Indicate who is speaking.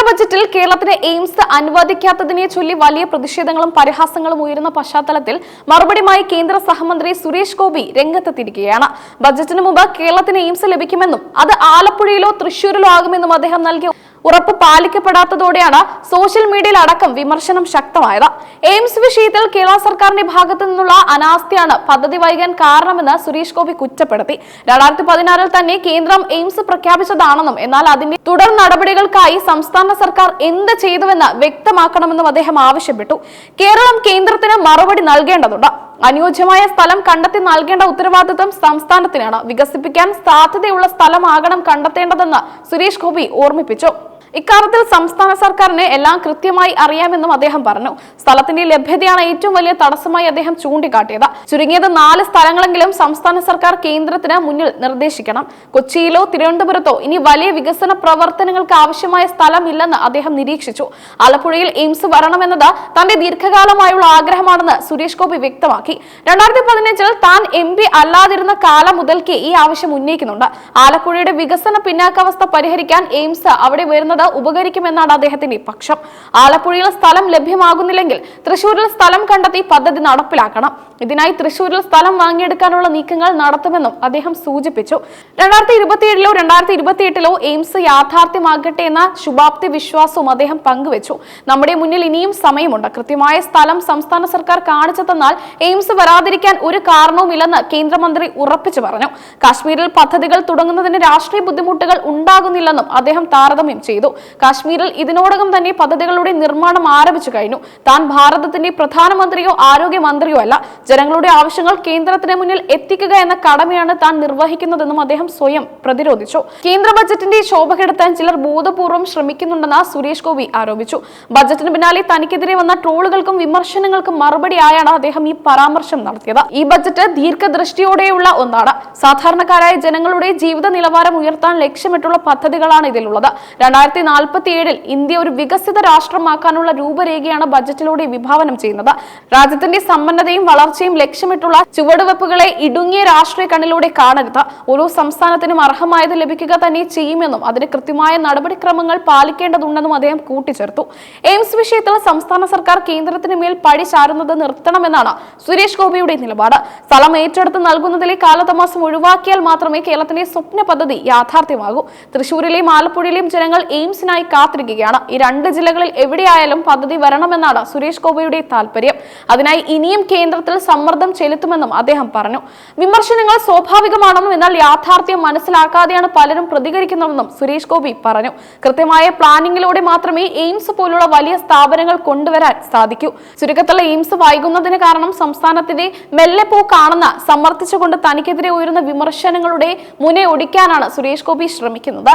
Speaker 1: ബജറ്റിൽ കേരളത്തിന് എയിംസ് അനുവദിക്കാത്തതിനെ ചൊല്ലി വലിയ പ്രതിഷേധങ്ങളും പരിഹാസങ്ങളും ഉയരുന്ന പശ്ചാത്തലത്തിൽ മറുപടിയുമായി കേന്ദ്ര സഹമന്ത്രി സുരേഷ് ഗോപി രംഗത്തെത്തിയിരിക്കുകയാണ്. ബജറ്റിന് മുമ്പ് കേരളത്തിന് എയിംസ് ലഭിക്കുമെന്നും അത് ആലപ്പുഴയിലോ തൃശൂരിലോ ആകുമെന്നും അദ്ദേഹം നൽകിയ ഉറപ്പ് പാലിക്കപ്പെടാത്തതോടെയാണ് സോഷ്യൽ മീഡിയയിൽ അടക്കം വിമർശനം ശക്തമായത്. എയിംസ് വിഷയത്തിൽ കേരള സർക്കാരിന്റെ ഭാഗത്തു നിന്നുള്ള അനാസ്ഥയാണ് പദ്ധതി വൈകാൻ കാരണമെന്ന് സുരേഷ് ഗോപി കുറ്റപ്പെടുത്തി. 2016 തന്നെ കേന്ദ്രം എയിംസ് പ്രഖ്യാപിച്ചതാണെന്നും എന്നാൽ അതിന്റെ തുടർ നടപടികൾക്കായി സംസ്ഥാന സർക്കാർ എന്ത് ചെയ്തുവെന്ന് വ്യക്തമാക്കണമെന്നും അദ്ദേഹം ആവശ്യപ്പെട്ടു. കേരളം കേന്ദ്രത്തിന് മറുപടി നൽകേണ്ടതുണ്ട്. അനുയോജ്യമായ സ്ഥലം കണ്ടെത്തി നൽകേണ്ട ഉത്തരവാദിത്വം സംസ്ഥാനത്തിനാണ്. വികസിപ്പിക്കാൻ സാധ്യതയുള്ള സ്ഥലമാകണം കണ്ടെത്തേണ്ടതെന്ന് സുരേഷ് ഗോപി ഓർമ്മിപ്പിച്ചു. ഇക്കാര്യത്തിൽ സംസ്ഥാന സർക്കാരിന് എല്ലാം കൃത്യമായി അറിയാമെന്നും അദ്ദേഹം പറഞ്ഞു. സ്ഥലത്തിന്റെ ലഭ്യതയാണ് ഏറ്റവും വലിയ തടസ്സമായി അദ്ദേഹം ചൂണ്ടിക്കാട്ടിയത്. ചുരുങ്ങിയത് 4 സ്ഥലങ്ങളെങ്കിലും സംസ്ഥാന സർക്കാർ കേന്ദ്രത്തിന് മുന്നിൽ നിർദ്ദേശിക്കണം. കൊച്ചിയിലോ തിരുവനന്തപുരത്തോ ഇനി വലിയ വികസന പ്രവർത്തനങ്ങൾക്ക് ആവശ്യമായ സ്ഥലമില്ലെന്ന് അദ്ദേഹം നിരീക്ഷിച്ചു. ആലപ്പുഴയിൽ എയിംസ് വരണമെന്നത് തന്റെ ദീർഘകാലമായുള്ള ആഗ്രഹമാണെന്ന് സുരേഷ് ഗോപി വ്യക്തമാക്കി. 2015 താൻ MP അല്ലാതിരുന്ന കാലം മുതൽക്കേ ഈ ആവശ്യം ഉന്നയിക്കുന്നുണ്ട്. ആലപ്പുഴയുടെ വികസന പിന്നാക്കാവസ്ഥ പരിഹരിക്കാൻ എയിംസ് അവിടെ വരുന്നത് ഉപകരിക്കുമെന്നാണ് അദ്ദേഹത്തിന്റെ പക്ഷം. ആലപ്പുഴയിൽ സ്ഥലം ലഭ്യമാകുന്നില്ലെങ്കിൽ തൃശൂരിൽ സ്ഥലം കണ്ടെത്തി പദ്ധതി നടപ്പിലാക്കണം. ഇതിനായി തൃശൂരിൽ സ്ഥലം വാങ്ങിയെടുക്കാനുള്ള നീക്കങ്ങൾ നടത്തുമെന്നും അദ്ദേഹം സൂചിപ്പിച്ചു. 2027 2028 എയിംസ് യാഥാർത്ഥ്യമാകട്ടെ എന്ന ശുഭാപ്തി വിശ്വാസവും അദ്ദേഹം പങ്കുവച്ചു. നമ്മുടെ മുന്നിൽ ഇനിയും സമയമുണ്ട്. കൃത്യമായ സ്ഥലം സംസ്ഥാന സർക്കാർ കാണിച്ചു തന്നാൽ എയിംസ് വരാതിരിക്കാൻ ഒരു കാരണവുമില്ലെന്ന് കേന്ദ്രമന്ത്രി ഉറപ്പിച്ചു പറഞ്ഞു. കാശ്മീരിൽ പദ്ധതികൾ തുടങ്ങുന്നതിന് രാഷ്ട്രീയ ബുദ്ധിമുട്ടുകൾ ഉണ്ടാകുന്നില്ലെന്നും അദ്ദേഹം താരതമ്യം ചെയ്തു. കാശ്മീരിൽ ഇതിനോടകം തന്നെ പദ്ധതികളുടെ നിർമ്മാണം ആരംഭിച്ചു കഴിഞ്ഞു. താൻ ഭാരതത്തിന്റെ പ്രധാനമന്ത്രിയോ ആരോഗ്യമന്ത്രിയോ അല്ല. ജനങ്ങളുടെ ആവശ്യങ്ങൾ കേന്ദ്രത്തിന് മുന്നിൽ എത്തിക്കുക എന്ന കടമയാണ് താൻ നിർവഹിക്കുന്നതെന്നും അദ്ദേഹം സ്വയം പ്രതിരോധിച്ചു. കേന്ദ്ര ബജറ്റിന്റെ ശോഭ കെടുത്താൻ ചിലർ ബോധപൂർവ്വം ശ്രമിക്കുന്നുണ്ടെന്ന് സുരേഷ് ഗോപി ആരോപിച്ചു. ബജറ്റിന് പിന്നാലെ തനിക്കെതിരെ വന്ന ട്രോളുകൾക്കും വിമർശനങ്ങൾക്കും മറുപടിയായാണ് അദ്ദേഹം ഈ പരാമർശം നടത്തിയത്. ഈ ബജറ്റ് ദീർഘദൃഷ്ടിയോടെയുള്ള ഒന്നാണ്. സാധാരണക്കാരായ ജനങ്ങളുടെ ജീവിത നിലവാരം ഉയർത്താൻ ലക്ഷ്യമിട്ടുള്ള പദ്ധതികളാണ് ഇതിലുള്ളത്. 2047 ഇന്ത്യ ഒരു വികസിത രാഷ്ട്രമാക്കാനുള്ള രൂപരേഖയാണ് ബജറ്റിലൂടെ വിഭാവനം ചെയ്യുന്നത്. രാജ്യത്തിന്റെ സമ്പന്നതയും വളർച്ചയും ലക്ഷ്യമിട്ടുള്ള ചുവടുവെപ്പുകളെ ഇടുങ്ങിയ രാഷ്ട്രീയ കണ്ണിലൂടെ കാണരുത്. ഓരോ സംസ്ഥാനത്തിനും അർഹമായത് ലഭിക്കുക തന്നെ ചെയ്യുമെന്നും അതിന് കൃത്യമായ നടപടിക്രമങ്ങൾ പാലിക്കേണ്ടതുണ്ടെന്നും അദ്ദേഹം കൂട്ടിച്ചേർത്തു. എയിംസ് വിഷയത്തിൽ സംസ്ഥാന സർക്കാർ കേന്ദ്രത്തിന് മേൽ പഴി ചാരുന്നത് നിർത്തണമെന്നാണ് സുരേഷ് ഗോപിയുടെ നിലപാട്. സ്ഥലം ഏറ്റെടുത്ത് നൽകുന്നതിലെ കാലതാമസം ഒഴിവാക്കിയാൽ മാത്രമേ കേരളത്തിന്റെ സ്വപ്ന പദ്ധതി യാഥാർത്ഥ്യമാകൂ. തൃശൂരിലെയും ആലപ്പുഴയിലെയും ജനങ്ങൾ എയിംസിനായി കാത്തിരിക്കുകയാണ്. ഈ 2 ജില്ലകളിൽ എവിടെയായാലും പദ്ധതി വരണമെന്നാണ് സുരേഷ് ഗോപിയുടെ താല്പര്യം. അതിനായി ഇനിയും കേന്ദ്രത്തിൽ സമ്മർദ്ദം ചെലുത്തുമെന്നും അദ്ദേഹം പറഞ്ഞു. വിമർശനങ്ങൾ സ്വാഭാവികമാണെന്നും എന്നാൽ യാഥാർത്ഥ്യം മനസ്സിലാക്കാതെയാണ് പലരും പ്രതികരിക്കുന്നതെന്നും സുരേഷ് ഗോപി പറഞ്ഞു. കൃത്യമായ പ്ലാനിങ്ങിലൂടെ മാത്രമേ എയിംസ് പോലുള്ള വലിയ സ്ഥാപനങ്ങൾ കൊണ്ടുവരാൻ സാധിക്കൂ. ചുരുക്കത്തിൽ എയിംസ് വൈകുന്നതിന് കാരണം സംസ്ഥാനത്തിന്റെ മെല്ലെപ്പോക്കാണെന്ന് സമർത്ഥിച്ചുകൊണ്ട് തനിക്കെതിരെ ഉയരുന്ന വിമർശനങ്ങളുടെ മുനെ ഒടിക്കാനാണ് സുരേഷ് ഗോപി ശ്രമിക്കുന്നത്.